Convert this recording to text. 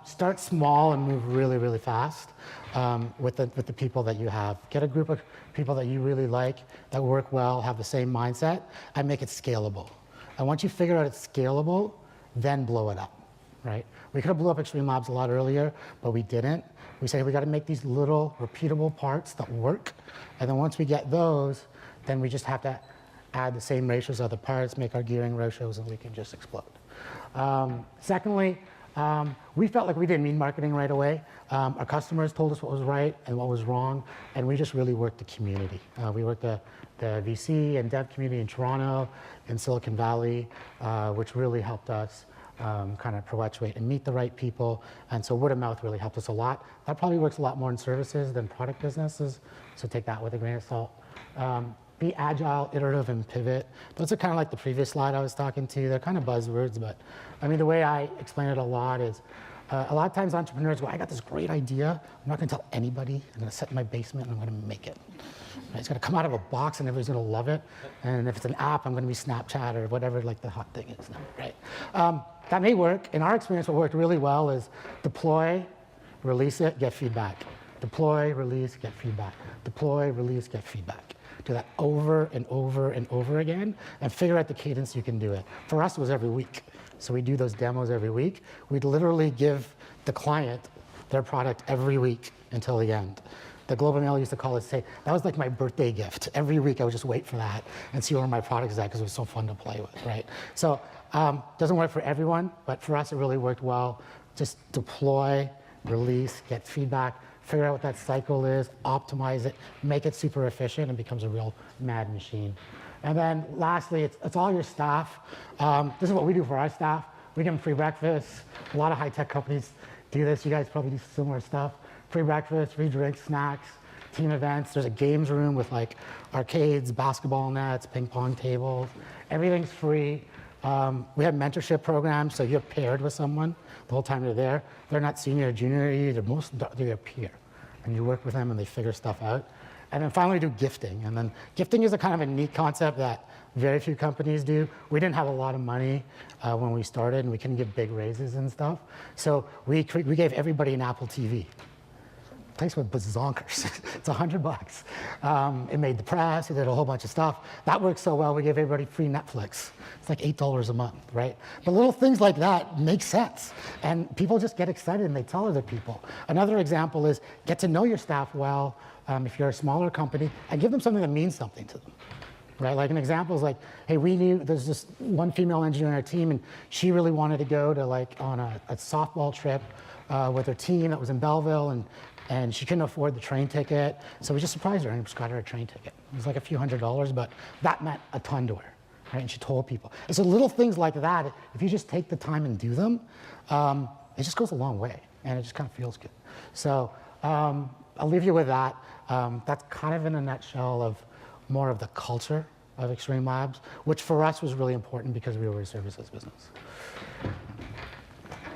Start small and move really, really fast with the people that you have. Get a group of people that you really like, that work well, have the same mindset, and make it scalable. And once you figure out it's scalable, then blow it up, right? We could have blew up Extreme Labs a lot earlier, but we didn't. We say we got to make these little repeatable parts that work. And then once we get those, then we just have to add the same ratios of the parts, make our gearing ratios, and we can just explode. Secondly, we felt like we didn't need marketing right away. Our customers told us what was right and what was wrong, and we just really worked the community. We worked the VC and dev community in Toronto, in Silicon Valley, which really helped us kind of perpetuate and meet the right people. And so word of mouth really helped us a lot. That probably works a lot more in services than product businesses, so take that with a grain of salt. Be agile, iterative, and pivot. Those are kind of like the previous slide I was talking to. They're kind of buzzwords, but I mean, the way I explain it a lot is, a lot of times entrepreneurs go, I got this great idea. I'm not gonna tell anybody. I'm gonna sit in my basement and I'm gonna make it. Right? It's gonna come out of a box and everybody's gonna love it. And if it's an app, I'm gonna be Snapchat or whatever like the hot thing is now, right? That may work. In our experience, what worked really well is deploy, release it, get feedback. Deploy, release, get feedback. Deploy, release, get feedback. Do that over and over and over again and figure out the cadence you can do it. For us, it was every week. So we do those demos every week. We'd literally give the client their product every week until the end. The Globe and Mail used to call it, say, that was like my birthday gift. Every week I would just wait for that and see where my product is at because it was so fun to play with, right? So doesn't work for everyone, but for us it really worked well. Just deploy, release, get feedback, figure out what that cycle is, optimize it, make it super efficient, and becomes a real mad machine. And then lastly, it's all your staff. This is what we do for our staff. We give them free breakfast. A lot of high-tech companies do this. You guys probably do similar stuff. Free breakfast, free drinks, snacks, team events. There's a games room with like arcades, basketball nets, ping pong tables. Everything's free. We have mentorship programs, so you're paired with someone the whole time you're there. They're not senior or junior, they're your peer. And you work with them and they figure stuff out. And then finally do gifting. And then gifting is a kind of a neat concept that very few companies do. We didn't have a lot of money when we started and we couldn't give big raises and stuff. So we gave everybody an Apple TV. The place was zonkers. It's $100. It made the press, it did a whole bunch of stuff. That worked so well, we gave everybody free Netflix. It's like $8 a month, right? But little things like that make sense. And people just get excited and they tell other people. Another example is get to know your staff well if you're a smaller company and give them something that means something to them. Right? Like an example is like, hey, we knew there's this one female engineer on our team and she really wanted to go to like on a softball trip with her team that was in Belleville and she couldn't afford the train ticket. So we just surprised her and just got her a train ticket. It was like a few $100s, but that meant a ton to her. Right? And she told people. And so little things like that, if you just take the time and do them, it just goes a long way and it just kind of feels good. So I'll leave you with that. That's kind of in a nutshell of more of the culture of Extreme Labs, which for us was really important because we were a services business.